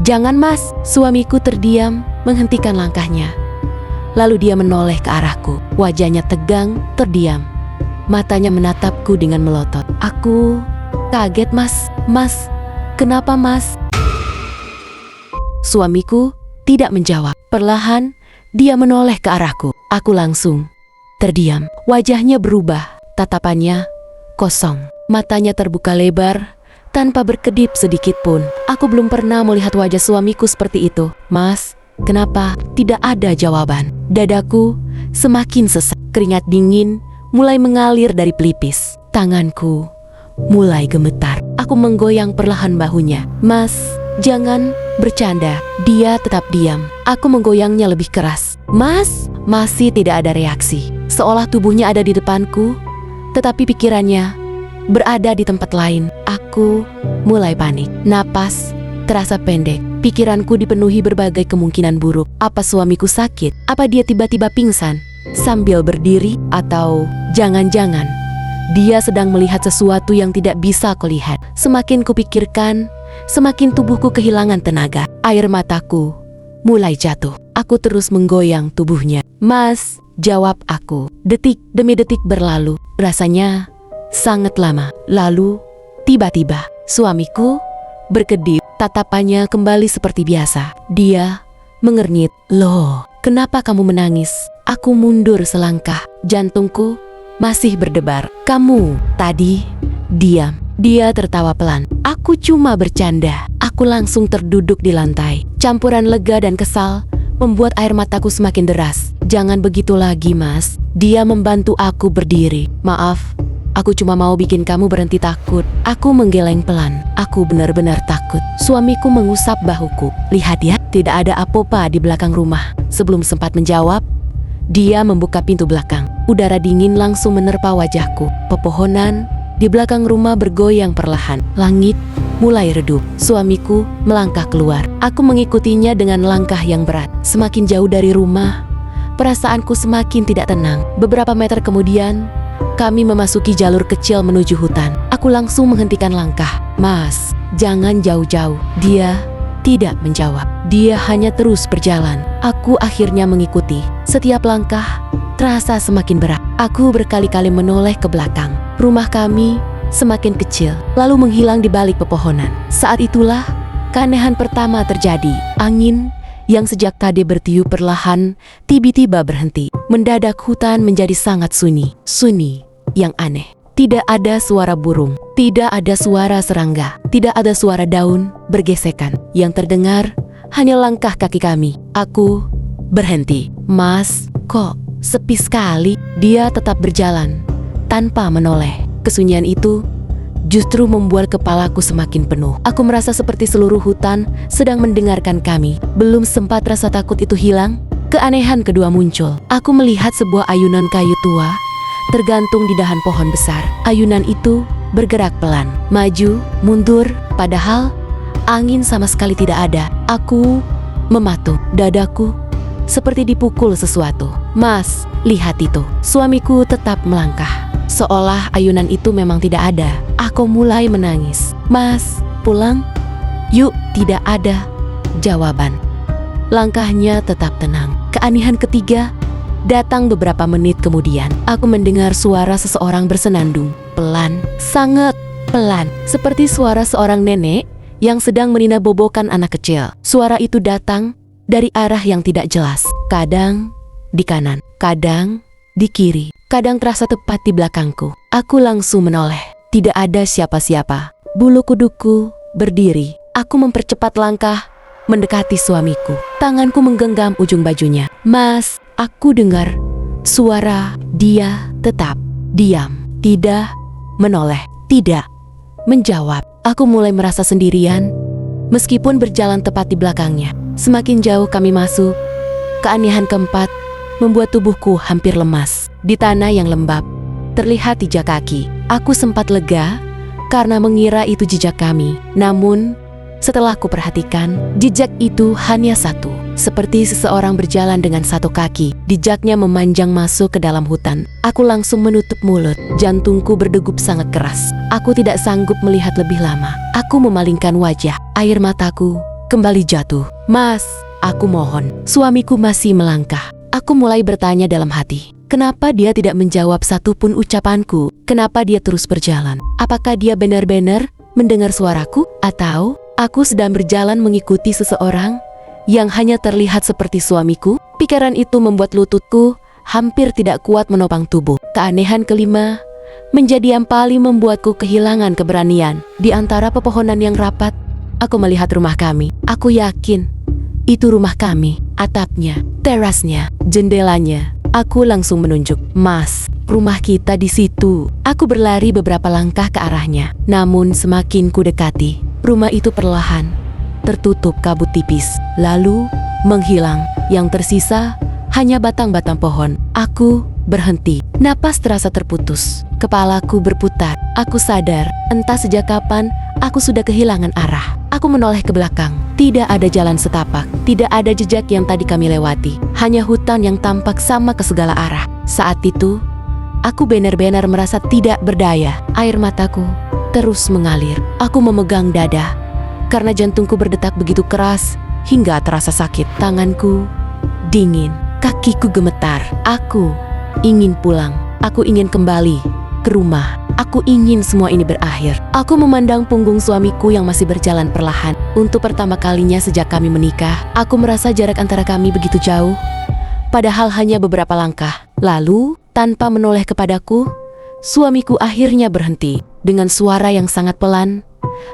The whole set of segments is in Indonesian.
"Jangan mas." Suamiku terdiam, menghentikan langkahnya. Lalu dia menoleh ke arahku. Wajahnya tegang, terdiam. Matanya menatapku dengan melotot. Aku kaget, "Mas, mas, kenapa mas?" Suamiku tidak menjawab. Perlahan, dia menoleh ke arahku. Aku langsung terdiam. Wajahnya berubah, tatapannya kosong. Matanya terbuka lebar, tanpa berkedip sedikit pun. Aku belum pernah melihat wajah suamiku seperti itu. "Mas, kenapa?" Tidak ada jawaban. Dadaku semakin sesak. Keringat dingin mulai mengalir dari pelipis. Tanganku mulai gemetar. Aku menggoyang perlahan bahunya. "Mas, jangan bercanda." Dia tetap diam. Aku menggoyangnya lebih keras. "Mas." Masih tidak ada reaksi. Seolah tubuhnya ada di depanku, tetapi pikirannya berada di tempat lain. Aku mulai panik. Napas terasa pendek. Pikiranku dipenuhi berbagai kemungkinan buruk. Apa suamiku sakit? Apa dia tiba-tiba pingsan sambil berdiri? Atau jangan-jangan dia sedang melihat sesuatu yang tidak bisa kulihat? Semakin kupikirkan, semakin tubuhku kehilangan tenaga. Air mataku mulai jatuh. Aku terus menggoyang tubuhnya. "Mas," jawab aku. Detik demi detik berlalu. Rasanya sangat lama. Lalu tiba-tiba suamiku berkedip. Tatapannya kembali seperti biasa. Dia mengernyit. "Loh, kenapa kamu menangis?" Aku mundur selangkah. Jantungku masih berdebar. "Kamu tadi diam." Dia tertawa pelan. "Aku cuma bercanda." Aku langsung terduduk di lantai. Campuran lega dan kesal membuat air mataku semakin deras. "Jangan begitu lagi, Mas." Dia membantu aku berdiri. "Maaf, aku cuma mau bikin kamu berhenti takut." Aku menggeleng pelan. Aku benar-benar takut. Suamiku mengusap bahuku. "Lihat ya, tidak ada apa-apa di belakang rumah." Sebelum sempat menjawab, dia membuka pintu belakang. Udara dingin langsung menerpa wajahku. Pepohonan di belakang rumah bergoyang perlahan. Langit mulai redup. Suamiku melangkah keluar. Aku mengikutinya dengan langkah yang berat. Semakin jauh dari rumah, perasaanku semakin tidak tenang. Beberapa meter kemudian, kami memasuki jalur kecil menuju hutan. Aku langsung menghentikan langkah. "Mas, jangan jauh-jauh." Dia tidak menjawab. Dia hanya terus berjalan. Aku akhirnya mengikuti. Setiap langkah terasa semakin berat. Aku berkali-kali menoleh ke belakang. Rumah kami semakin kecil, lalu menghilang di balik pepohonan. Saat itulah keanehan pertama terjadi. Angin yang sejak tadi bertiup perlahan tiba-tiba berhenti. Mendadak hutan menjadi sangat sunyi. Sunyi yang aneh. Tidak ada suara burung, tidak ada suara serangga, tidak ada suara daun bergesekan. Yang terdengar hanya langkah kaki kami. Aku berhenti. "Mas, kok sepi sekali?" Dia tetap berjalan tanpa menoleh. Kesunyian itu justru membuat kepalaku semakin penuh. Aku merasa seperti seluruh hutan sedang mendengarkan kami. Belum sempat rasa takut itu hilang, keanehan kedua muncul. Aku melihat sebuah ayunan kayu tua tergantung di dahan pohon besar. Ayunan itu bergerak pelan, maju, mundur, padahal angin sama sekali tidak ada. Aku mematung. Dadaku seperti dipukul sesuatu. "Mas, lihat itu." Suamiku tetap melangkah, seolah ayunan itu memang tidak ada. Aku mulai menangis. "Mas, pulang yuk." Tidak ada jawaban. Langkahnya tetap tenang. Keanehan ketiga datang beberapa menit kemudian. Aku mendengar suara seseorang bersenandung. Pelan, sangat pelan. Seperti suara seorang nenek yang sedang meninabobokan anak kecil. Suara itu datang dari arah yang tidak jelas. Kadang di kanan, kadang di kiri, kadang terasa tepat di belakangku. Aku langsung menoleh. Tidak ada siapa-siapa. Bulu kuduku berdiri. Aku mempercepat langkah mendekati suamiku. Tanganku menggenggam ujung bajunya. "Mas," aku dengar suara. Dia tetap diam. Tidak menoleh. Tidak menjawab. Aku mulai merasa sendirian meskipun berjalan tepat di belakangnya. Semakin jauh kami masuk, keanehan keempat membuat tubuhku hampir lemas. Di tanah yang lembab terlihat jejak kaki. Aku sempat lega karena mengira itu jejak kami. Namun setelah ku perhatikan, jejak itu hanya satu. Seperti seseorang berjalan dengan satu kaki. Jejaknya memanjang masuk ke dalam hutan. Aku langsung menutup mulut. Jantungku berdegup sangat keras. Aku tidak sanggup melihat lebih lama. Aku memalingkan wajah. Air mataku kembali jatuh. Mas, aku mohon. Suamiku masih melangkah. Aku mulai bertanya dalam hati. Kenapa dia tidak menjawab satupun ucapanku? Kenapa dia terus berjalan? Apakah dia benar-benar mendengar suaraku? Atau aku sedang berjalan mengikuti seseorang yang hanya terlihat seperti suamiku? Pikiran itu membuat lututku hampir tidak kuat menopang tubuh. Keanehan kelima menjadi yang paling membuatku kehilangan keberanian. Di antara pepohonan yang rapat, aku melihat rumah kami. Aku yakin itu rumah kami. Atapnya, terasnya, jendelanya. Aku langsung menunjuk. Mas, rumah kita di situ. Aku berlari beberapa langkah ke arahnya. Namun semakin ku dekati, rumah itu perlahan tertutup kabut tipis, lalu menghilang. Yang tersisa hanya batang-batang pohon. Aku berhenti. Napas terasa terputus. Kepalaku berputar. Aku sadar, entah sejak kapan aku sudah kehilangan arah. Aku menoleh ke belakang. Tidak ada jalan setapak. Tidak ada jejak yang tadi kami lewati. Hanya hutan yang tampak sama ke segala arah. Saat itu, aku benar-benar merasa tidak berdaya. Air mataku terus mengalir. Aku memegang dada karena jantungku berdetak begitu keras hingga terasa sakit. Tanganku dingin. Kakiku gemetar. Aku ingin pulang. Aku ingin kembali ke rumah. Aku ingin semua ini berakhir. Aku memandang punggung suamiku yang masih berjalan perlahan. Untuk pertama kalinya sejak kami menikah, aku merasa jarak antara kami begitu jauh. Padahal hanya beberapa langkah. Lalu, tanpa menoleh kepadaku, suamiku akhirnya berhenti. Dengan suara yang sangat pelan,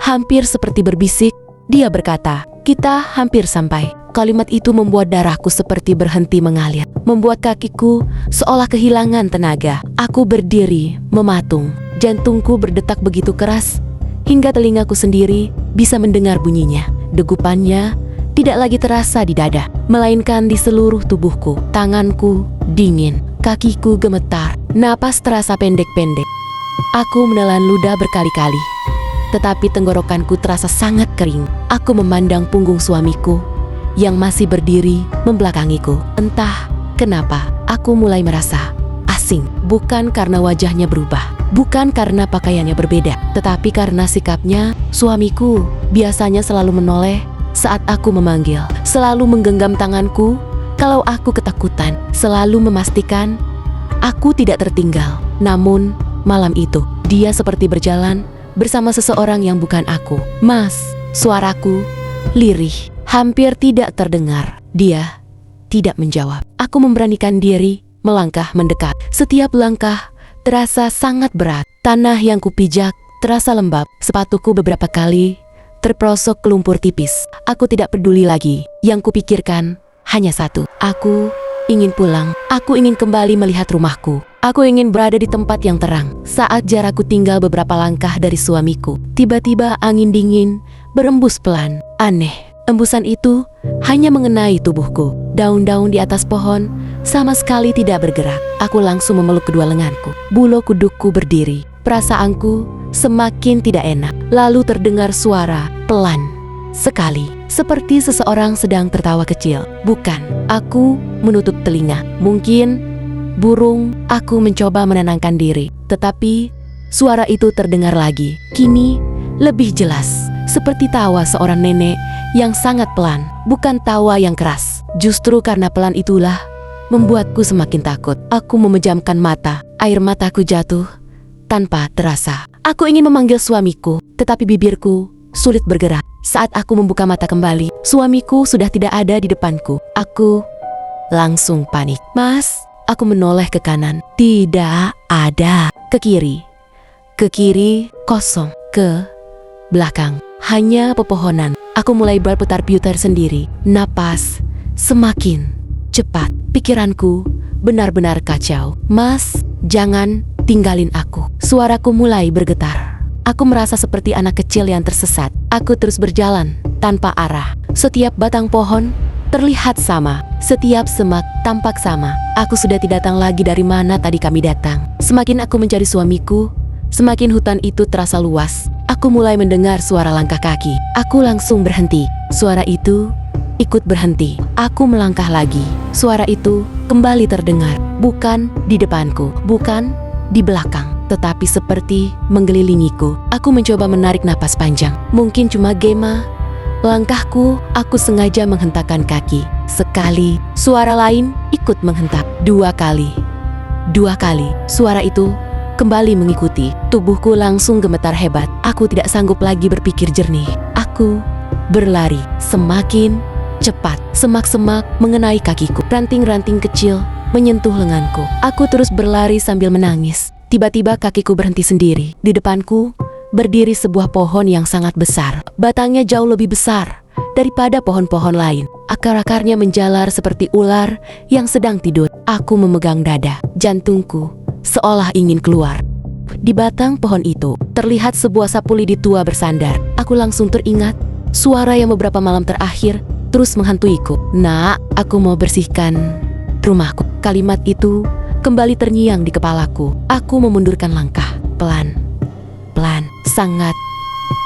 hampir seperti berbisik, dia berkata, "Kita hampir sampai." Kalimat itu membuat darahku seperti berhenti mengalir, membuat kakiku seolah kehilangan tenaga. Aku berdiri, mematung. Jantungku berdetak begitu keras, hingga telingaku sendiri bisa mendengar bunyinya. Degupannya tidak lagi terasa di dada, melainkan di seluruh tubuhku. Tanganku dingin, kakiku gemetar, napas terasa pendek-pendek. Aku menelan ludah berkali-kali, tetapi tenggorokanku terasa sangat kering. Aku memandang punggung suamiku yang masih berdiri membelakangiku. Entah kenapa, aku mulai merasa asing. Bukan karena wajahnya berubah, bukan karena pakaiannya berbeda, tetapi karena sikapnya. Suamiku biasanya selalu menoleh saat aku memanggil, selalu menggenggam tanganku kalau aku ketakutan, selalu memastikan aku tidak tertinggal. Namun, malam itu, dia seperti berjalan bersama seseorang yang bukan aku. Mas, suaraku lirih, hampir tidak terdengar. Dia tidak menjawab. Aku memberanikan diri melangkah mendekat. Setiap langkah terasa sangat berat. Tanah yang kupijak terasa lembab. Sepatuku beberapa kali terperosok ke lumpur tipis. Aku tidak peduli lagi. Yang kupikirkan hanya satu. Aku ingin pulang. Aku ingin kembali melihat rumahku. Aku ingin berada di tempat yang terang. Saat jarakku tinggal beberapa langkah dari suamiku, tiba-tiba angin dingin berembus pelan. Aneh, embusan itu hanya mengenai tubuhku. Daun-daun di atas pohon sama sekali tidak bergerak. Aku langsung memeluk kedua lenganku. Bulu kudukku berdiri. Perasaanku semakin tidak enak. Lalu terdengar suara pelan sekali, seperti seseorang sedang tertawa kecil. Bukan. Aku menutup telinga. Mungkin burung. Aku mencoba menenangkan diri, tetapi suara itu terdengar lagi. Kini lebih jelas, seperti tawa seorang nenek yang sangat pelan, bukan tawa yang keras. Justru karena pelan itulah membuatku semakin takut. Aku memejamkan mata. Air mataku jatuh tanpa terasa. Aku ingin memanggil suamiku, tetapi bibirku sulit bergerak. Saat aku membuka mata kembali, suamiku sudah tidak ada di depanku. Aku langsung panik. Mas, aku menoleh ke kanan. Tidak ada. Ke kiri. Ke kiri kosong. Ke belakang hanya pepohonan. Aku mulai berputar-putar sendiri. Napas semakin cepat. Pikiranku benar-benar kacau. Mas, jangan tinggalin aku. Suaraku mulai bergetar. Aku merasa seperti anak kecil yang tersesat. Aku terus berjalan tanpa arah. Setiap batang pohon terlihat sama. Setiap semak tampak sama. Aku sudah tidak datang lagi dari mana tadi kami datang. Semakin aku mencari suamiku, semakin hutan itu terasa luas. Aku mulai mendengar suara langkah kaki. Aku langsung berhenti. Suara itu ikut berhenti. Aku melangkah lagi. Suara itu kembali terdengar. Bukan di depanku, bukan di belakang, tetapi seperti mengelilingiku. Aku mencoba menarik napas panjang. Mungkin cuma Gemma Langkahku, aku sengaja menghentakkan kaki. Sekali, suara lain ikut menghentak. 2 kali. 2 kali, suara itu kembali mengikuti. Tubuhku langsung gemetar hebat. Aku tidak sanggup lagi berpikir jernih. Aku berlari semakin cepat. Semak-semak mengenai kakiku. Ranting-ranting kecil menyentuh lenganku. Aku terus berlari sambil menangis. Tiba-tiba kakiku berhenti sendiri. Di depanku berdiri sebuah pohon yang sangat besar. Batangnya jauh lebih besar daripada pohon-pohon lain. Akar-akarnya menjalar seperti ular yang sedang tidur. Aku memegang dada. Jantungku seolah ingin keluar. Di batang pohon itu terlihat sebuah sapu lidi tua bersandar. Aku langsung teringat suara yang beberapa malam terakhir terus menghantuiku. "Nak, aku mau bersihkan rumahku." Kalimat itu kembali terngiang di kepalaku. Aku memundurkan langkah. Pelan, sangat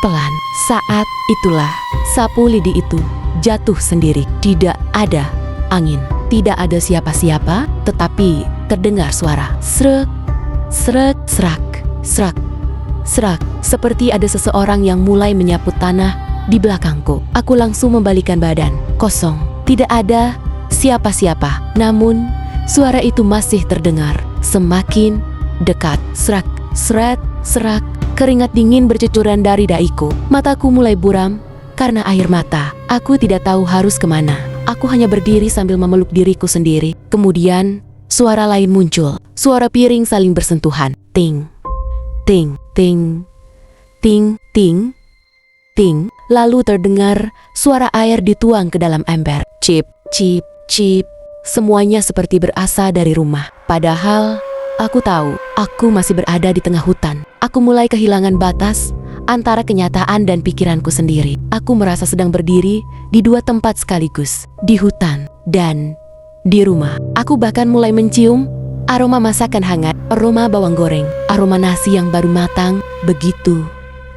pelan. Saat itulah sapu lidi itu jatuh sendiri. Tidak ada angin, tidak ada siapa-siapa, tetapi terdengar suara srek, srek, serak, serak, serak. Seperti ada seseorang yang mulai menyapu tanah di belakangku. Aku langsung membalikan badan. Kosong, tidak ada siapa-siapa. Namun suara itu masih terdengar semakin dekat. Serak, seret, serak. Keringat dingin bercucuran dari dahiku. Mataku mulai buram karena air mata. Aku tidak tahu harus kemana. Aku hanya berdiri sambil memeluk diriku sendiri. Kemudian suara lain muncul. Suara piring saling bersentuhan. Ting, ting, ting, ting, ting, ting. Lalu terdengar suara air dituang ke dalam ember. Cip, cip, cip. Semuanya seperti berasal dari rumah. Padahal aku tahu aku masih berada di tengah hutan. Aku mulai kehilangan batas antara kenyataan dan pikiranku sendiri. Aku merasa sedang berdiri di 2 tempat sekaligus, di hutan dan di rumah. Aku bahkan mulai mencium aroma masakan hangat, aroma bawang goreng, aroma nasi yang baru matang. Begitu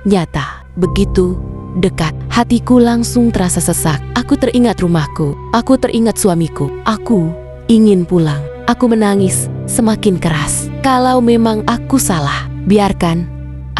nyata, begitu dekat. Hatiku langsung terasa sesak. Aku teringat rumahku, aku teringat suamiku. Aku ingin pulang. Aku menangis semakin keras. Kalau memang aku salah, biarkan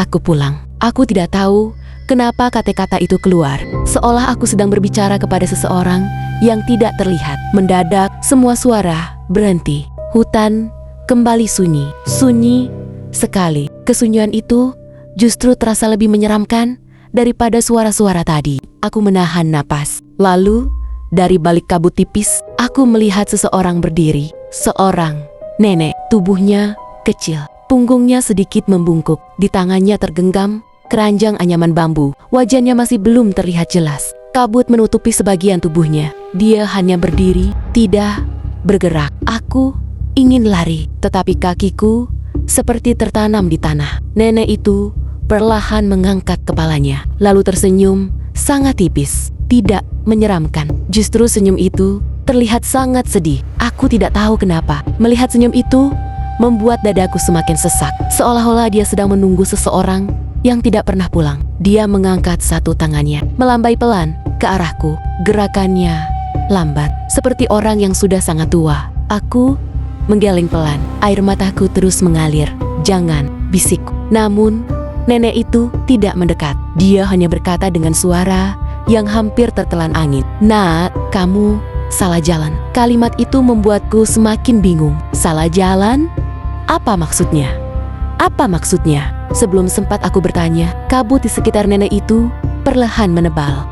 aku pulang. Aku tidak tahu kenapa kata-kata itu keluar, seolah aku sedang berbicara kepada seseorang yang tidak terlihat. Mendadak semua suara berhenti. Hutan kembali sunyi. Sunyi sekali. Kesunyian itu justru terasa lebih menyeramkan daripada suara-suara tadi. Aku menahan napas. Lalu dari balik kabut tipis, aku melihat seseorang berdiri. Seorang nenek. Tubuhnya kecil, punggungnya sedikit membungkuk. Di tangannya tergenggam keranjang anyaman bambu. Wajahnya masih belum terlihat jelas. Kabut menutupi sebagian tubuhnya. Dia hanya berdiri, tidak bergerak. Aku ingin lari, tetapi kakiku seperti tertanam di tanah. Nenek itu perlahan mengangkat kepalanya, lalu tersenyum sangat tipis. Tidak menyeramkan, justru senyum itu terlihat sangat sedih. Aku tidak tahu kenapa. Melihat senyum itu membuat dadaku semakin sesak. Seolah-olah dia sedang menunggu seseorang yang tidak pernah pulang. Dia mengangkat satu tangannya, melambai pelan ke arahku. Gerakannya lambat, seperti orang yang sudah sangat tua. Aku menggeleng pelan. Air mataku terus mengalir. "Jangan," bisikku. Namun nenek itu tidak mendekat. Dia hanya berkata dengan suara yang hampir tertelan angin, "Nak, kamu salah jalan." Kalimat itu membuatku semakin bingung. Salah jalan? Apa maksudnya? Apa maksudnya? Sebelum sempat aku bertanya, kabut di sekitar nenek itu perlahan menebal.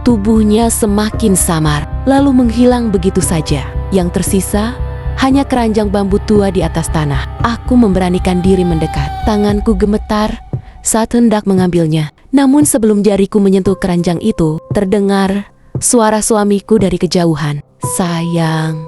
Tubuhnya semakin samar, lalu menghilang begitu saja. Yang tersisa hanya keranjang bambu tua di atas tanah. Aku memberanikan diri mendekat. Tanganku gemetar saat hendak mengambilnya. Namun sebelum jariku menyentuh keranjang itu, terdengar suara suamiku dari kejauhan. "Sayang."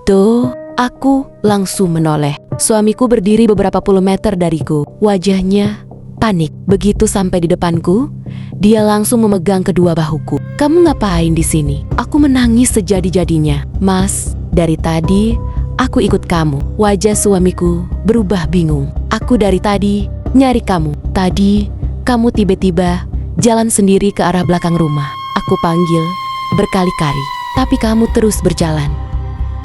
Tuh, aku langsung menoleh. Suamiku berdiri beberapa puluh meter dariku. Wajahnya panik. Begitu sampai di depanku, dia langsung memegang kedua bahuku. "Kamu ngapain di sini?" Aku menangis sejadi-jadinya. "Mas, dari tadi aku ikut kamu." Wajah suamiku berubah bingung. "Aku dari tadi nyari kamu. Tadi kamu tiba-tiba jalan sendiri ke arah belakang rumah. Aku panggil berkali-kali, tapi kamu terus berjalan.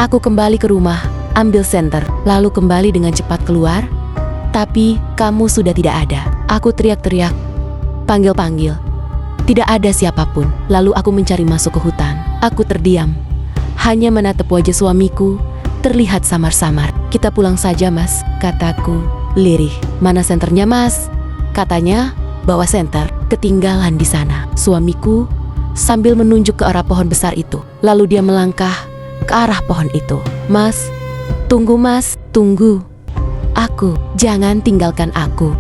Aku kembali ke rumah, ambil senter, lalu kembali dengan cepat keluar, tapi kamu sudah tidak ada. Aku teriak-teriak, panggil-panggil, Tidak ada siapapun. Lalu aku mencari masuk ke hutan. Aku terdiam, hanya menatap wajah suamiku terlihat samar-samar. Kita pulang saja, Mas, kataku lirih. Mana senternya, Mas? Katanya bawa senter. Ketinggalan di sana. Suamiku sambil menunjuk ke arah pohon besar itu. Lalu dia melangkah ke arah pohon itu. Mas, tunggu, Mas, tunggu. Aku, jangan tinggalkan aku.